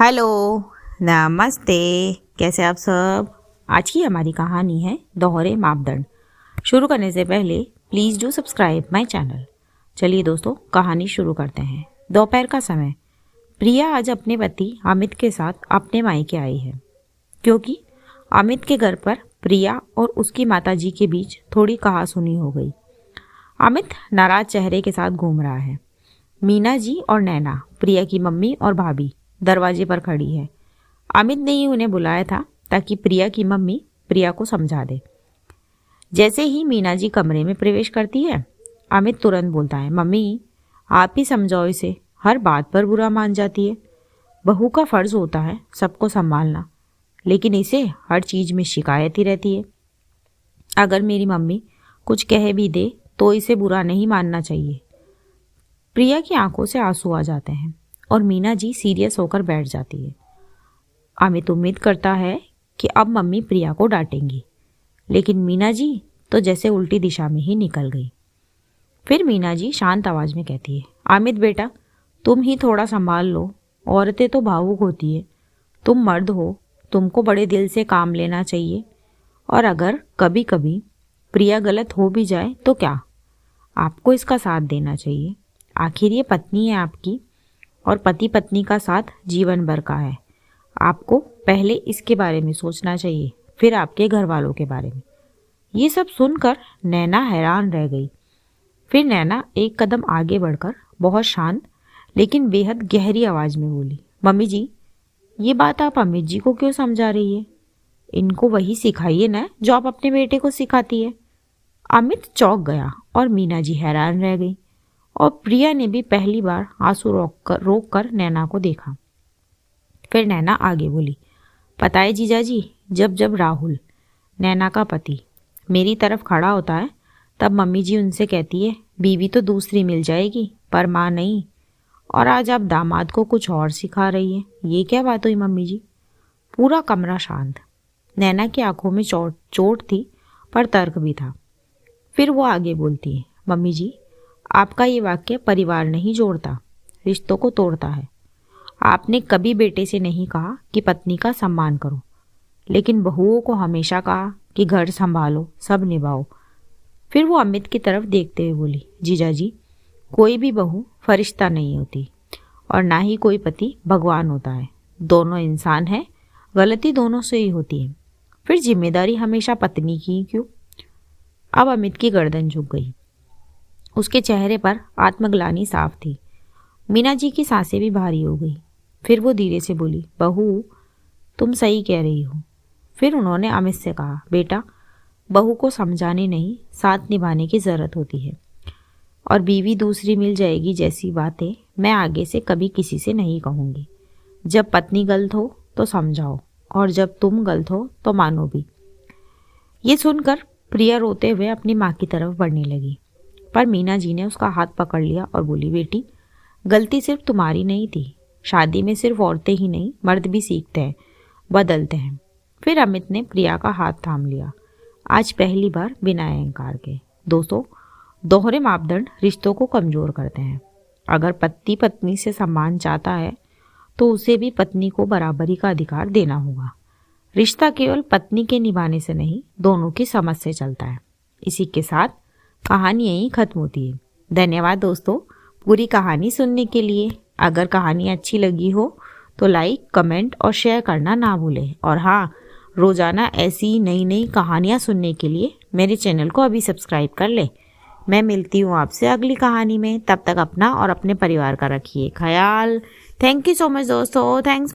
Hello, नमस्ते। कैसे आप सब। आज की हमारी कहानी है दोहरे मापदंड। शुरू करने से पहले please do subscribe my channel. चलिए दोस्तों, कहानी शुरू करते हैं। दोपहर का समय। प्रिया आज अपने पति अमित के साथ अपने मायके आई है, क्योंकि अमित के घर पर प्रिया और उसकी माताजी के बीच थोड़ी कहासुनी हो गई। अमित नाराज चेहरे के साथ घूम रहा है। मीना जी और नैना, प्रिया की मम्मी और भाभी, दरवाजे पर खड़ी है। अमित ने ही उन्हें बुलाया था ताकि प्रिया की मम्मी प्रिया को समझा दे। जैसे ही मीना जी कमरे में प्रवेश करती है, अमित तुरंत बोलता है, मम्मी आप ही समझाओ इसे, हर बात पर बुरा मान जाती है। बहू का फर्ज होता है सबको संभालना, लेकिन इसे हर चीज़ में शिकायत ही रहती है। अगर मेरी मम्मी कुछ कह भी दे तो इसे बुरा नहीं मानना चाहिए। प्रिया की आंखों से आंसू आ जाते हैं और मीना जी सीरियस होकर बैठ जाती है। अमित उम्मीद करता है कि अब मम्मी प्रिया को डांटेंगी, लेकिन मीना जी तो जैसे उल्टी दिशा में ही निकल गई। फिर मीना जी शांत आवाज में कहती है, अमित बेटा तुम ही थोड़ा संभाल लो, औरतें तो भावुक होती है, तुम मर्द हो, तुमको बड़े दिल से काम लेना चाहिए। और अगर कभी कभी प्रिया गलत हो भी जाए तो क्या, आपको इसका साथ देना चाहिए। आखिर ये पत्नी है आपकी, और पति पत्नी का साथ जीवन भर का है। आपको पहले इसके बारे में सोचना चाहिए, फिर आपके घर वालों के बारे में। ये सब सुनकर नैना हैरान रह गई। फिर नैना एक कदम आगे बढ़कर बहुत शांत लेकिन बेहद गहरी आवाज में बोली, मम्मी जी ये बात आप अमित जी को क्यों समझा रही है? इनको वही सिखाइए ना जो आप अपने बेटे को सिखाती है। अमित चौंक गया और मीना जी हैरान रह गई, और प्रिया ने भी पहली बार आंसू रोक कर नैना को देखा। फिर नैना आगे बोली, पता है जीजाजी, जब जब राहुल, नैना का पति, मेरी तरफ खड़ा होता है, तब मम्मी जी उनसे कहती है बीवी तो दूसरी मिल जाएगी पर माँ नहीं। और आज आप दामाद को कुछ और सिखा रही है, ये क्या बात हुई मम्मी जी? पूरा कमरा शांत। नैना की आंखों में चोट थी पर तर्क भी था। फिर वो आगे बोलती है, मम्मी जी आपका ये वाक्य परिवार नहीं जोड़ता, रिश्तों को तोड़ता है। आपने कभी बेटे से नहीं कहा कि पत्नी का सम्मान करो, लेकिन बहुओं को हमेशा कहा कि घर संभालो, सब निभाओ। फिर वो अमित की तरफ देखते हुए बोली, जीजाजी कोई भी बहू फरिश्ता नहीं होती, और ना ही कोई पति भगवान होता है। दोनों इंसान हैं, गलती दोनों से ही होती है। फिर जिम्मेदारी हमेशा पत्नी की ही क्यों? अब अमित की गर्दन झुक गई। उसके चेहरे पर आत्मग्लानि साफ थी। मीना जी की सांसें भी भारी हो गई। फिर वो धीरे से बोली, बहू तुम सही कह रही हो। फिर उन्होंने अमित से कहा, बेटा बहू को समझाने नहीं, साथ निभाने की ज़रूरत होती है। और बीवी दूसरी मिल जाएगी जैसी बातें मैं आगे से कभी किसी से नहीं कहूँगी। जब पत्नी गलत हो तो समझाओ, और जब तुम गलत हो तो मानो भी। ये सुनकर प्रिया रोते हुए अपनी माँ की तरफ बढ़ने लगी, पर मीना जी ने उसका हाथ पकड़ लिया और बोली, बेटी गलती सिर्फ तुम्हारी नहीं थी। शादी में सिर्फ औरतें ही नहीं, मर्द भी सीखते हैं, बदलते हैं। फिर अमित ने प्रिया का हाथ थाम लिया, आज पहली बार बिना अहंकार के। दोस्तों, दोहरे मापदंड रिश्तों को कमज़ोर करते हैं। अगर पति पत्नी से सम्मान चाहता है तो उसे भी पत्नी को बराबरी का अधिकार देना होगा। रिश्ता केवल पत्नी के निभाने से नहीं, दोनों की समझ से चलता है। इसी के साथ कहानी यहीं खत्म होती है। धन्यवाद दोस्तों पूरी कहानी सुनने के लिए। अगर कहानी अच्छी लगी हो तो लाइक, कमेंट और शेयर करना ना भूलें। और हाँ, रोज़ाना ऐसी नई नई कहानियाँ सुनने के लिए मेरे चैनल को अभी सब्सक्राइब कर लें। मैं मिलती हूँ आपसे अगली कहानी में। तब तक अपना और अपने परिवार का रखिए ख्याल। थैंक यू सो मच दोस्तों। थैंक्स।